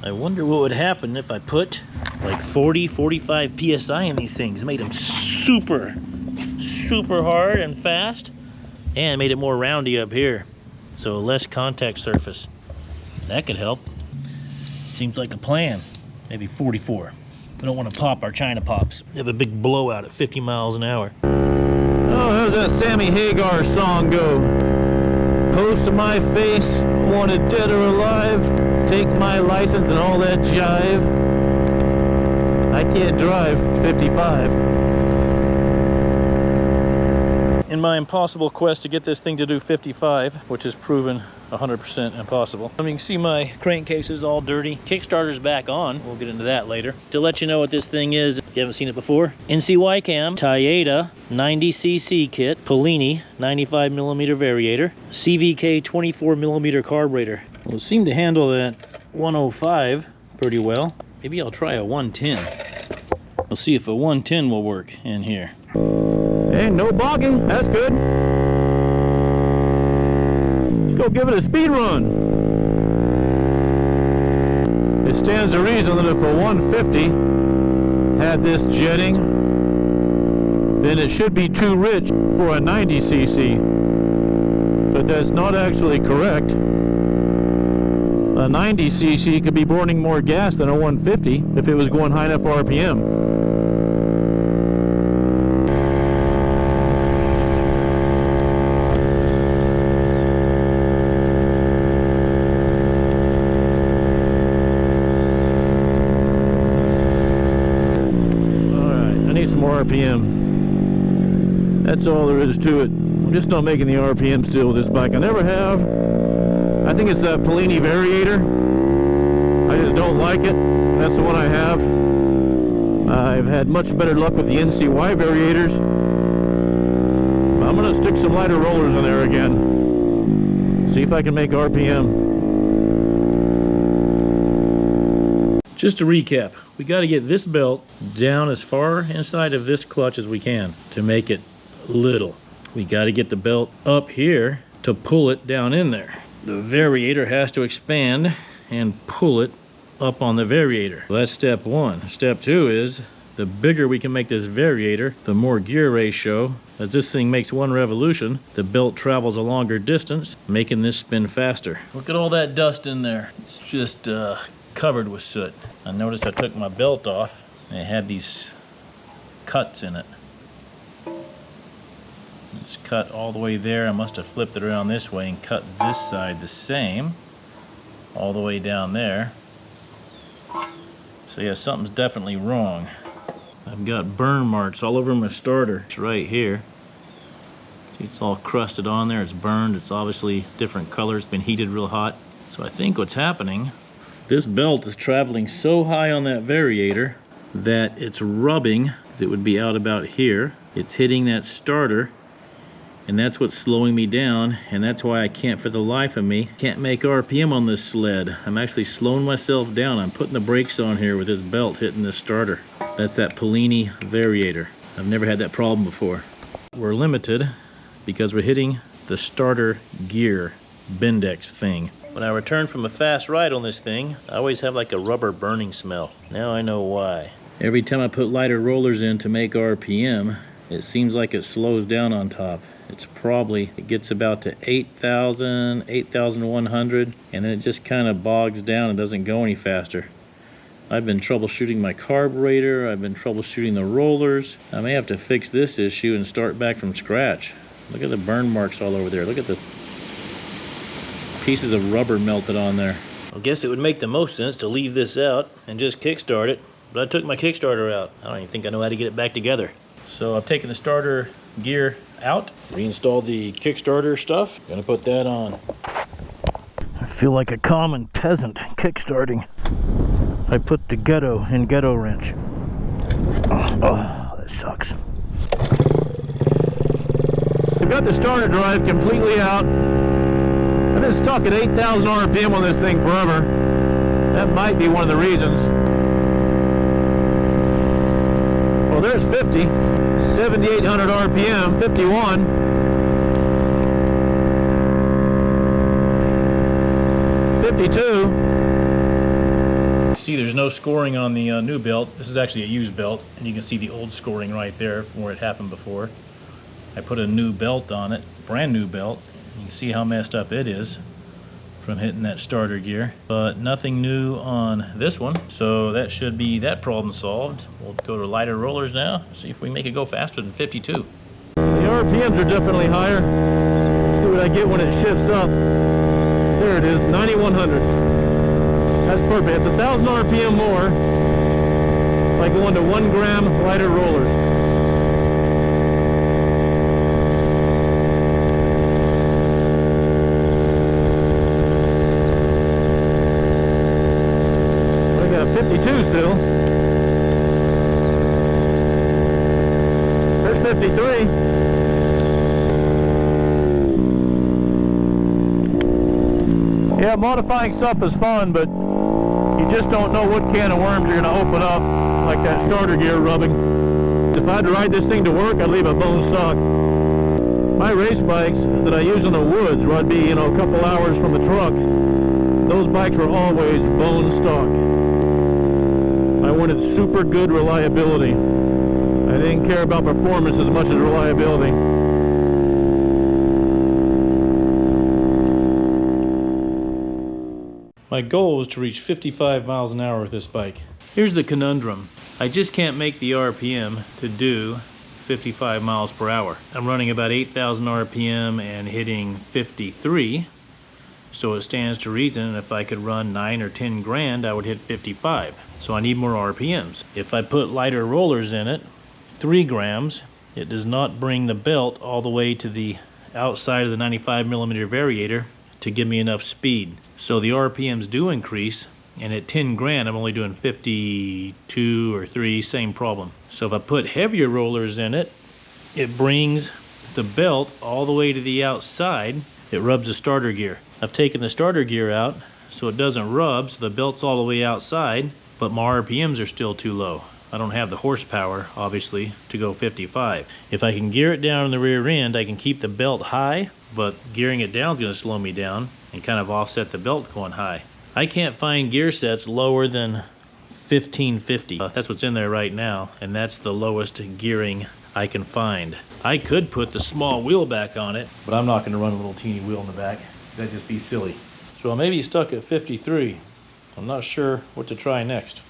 I wonder what would happen if I put like 40, 45 PSI in these things. Made them super hard and fast, and made it more roundy up here. So less contact surface. That could help. Seems like a plan. Maybe 44. We don't want to pop our China pops. They have a big blowout at 50 miles an hour. Oh, how's that Sammy Hagar song go? Close to my face, wanted dead or alive. Take my license and all that jive. I can't drive 55. In my impossible quest to get this thing to do 55, which is proven 100% impossible. You can see my crankcase is all dirty. Kickstarter's back on. We'll get into that later. To let you know what this thing is, if you haven't seen it before, NCY cam, Toyota 90cc kit, Polini 95mm variator, CVK 24mm carburetor. Well, it seemed to handle that 105 pretty well. Maybe I'll try a 110. We'll see if a 110 will work in here. Hey, no bogging. That's good. Let's go give it a speed run. It stands to reason that if a 150 had this jetting, then it should be too rich for a 90cc. But that's not actually correct. A 90cc could be burning more gas than a 150 if it was going high enough RPM. More RPM. That's all there is to it. I'm just not making the RPM still with this bike. I never have. I think it's a Polini Variator. I just don't like it. That's the one I have. I've had much better luck with the NCY Variators. I'm going to stick some lighter rollers in there again. See if I can make RPM. Just to recap, we got to get this belt down as far inside of this clutch as we can to make it little. We got to get the belt up here to pull it down in there. The variator has to expand and pull it up on the variator. So that's step one. Step two is the bigger we can make this variator, the more gear ratio. As this thing makes one revolution, the belt travels a longer distance, making this spin faster. Look at all that dust in there. It's just covered with soot. I noticed I took my belt off and it had these cuts in it. It's cut all the way there. I must have flipped it around this way and cut this side the same all the way down there. So yeah, something's definitely wrong. I've got burn marks all over my starter. It's right here. See, it's all crusted on there. It's burned. It's obviously different color. It's been heated real hot. So I think what's happening, this belt is traveling so high on that variator that it's rubbing, as it would be out about here. It's hitting that starter, and that's what's slowing me down, and that's why I can't, for the life of me, can't make RPM on this sled. I'm actually slowing myself down. I'm putting the brakes on here with this belt hitting this starter. That's that Polini Variator. I've never had that problem before. We're limited because we're hitting the starter gear Bendex thing. When I return from a fast ride on this thing, I always have like a rubber burning smell. Now I know why. Every time I put lighter rollers in to make RPM, it seems like it slows down on top. It gets about to 8,000, 8,100, and then it just kind of bogs down and doesn't go any faster. I've been troubleshooting my carburetor, I've been troubleshooting the rollers. I may have to fix this issue and start back from scratch. Look at the burn marks all over there. Look at the pieces of rubber melted on there. I guess it would make the most sense to leave this out and just kickstart it, but I took my Kickstarter out. I don't even think I know how to get it back together. So I've taken the starter gear out, reinstalled the Kickstarter stuff. Gonna put that on. I feel like a common peasant kickstarting. I put the ghetto in ghetto wrench. Oh, that sucks. I've got the starter drive completely out. I've been stuck at 8,000 RPM on this thing forever. That might be one of the reasons. Well, there's 50. 7,800 RPM, 51. 52. see there's no scoring on the new belt. This is actually a used belt, and you can see the old scoring right there from where it happened before. I put a new belt on it, brand new belt. You can see how messed up it is from hitting that starter gear, but nothing new on this one, so that should be that problem solved. We'll go to lighter rollers now, see if we make it go faster than 52. The RPMs are definitely higher. Let's see what I get when it shifts up. There it is, 9,100. That's perfect. It's 1,000 RPM more by going to 1 gram lighter rollers. I got 52 still. There's 53. Yeah, modifying stuff is fun, but you just don't know what can of worms you're going to open up, like that starter gear rubbing. If I had to ride this thing to work, I'd leave it bone stock. My race bikes that I use in the woods, where I'd be, a couple hours from the truck, those bikes were always bone stock. I wanted super good reliability. I didn't care about performance as much as reliability. My goal was to reach 55 miles an hour with this bike. Here's the conundrum. I just can't make the RPM to do 55 miles per hour. I'm running about 8,000 RPM and hitting 53. So it stands to reason if I could run 9 or 10 grand, I would hit 55. So I need more RPMs. If I put lighter rollers in it, 3 grams, it does not bring the belt all the way to the outside of the 95mm variator to give me enough speed. So the RPMs do increase, and at 10 grand I'm only doing 52 or 3, same problem. So if I put heavier rollers in it, it brings the belt all the way to the outside. It rubs the starter gear. I've taken the starter gear out so it doesn't rub, so the belt's all the way outside, but my RPMs are still too low. I don't have the horsepower, obviously, to go 55. If I can gear it down in the rear end, I can keep the belt high, but gearing it down is going to slow me down and kind of offset the belt going high. I can't find gear sets lower than 1550. That's what's in there right now, and that's the lowest gearing I can find. I could put the small wheel back on it, but I'm not going to run a little teeny wheel in the back. That'd just be silly. So I may be stuck at 53. I'm not sure what to try next.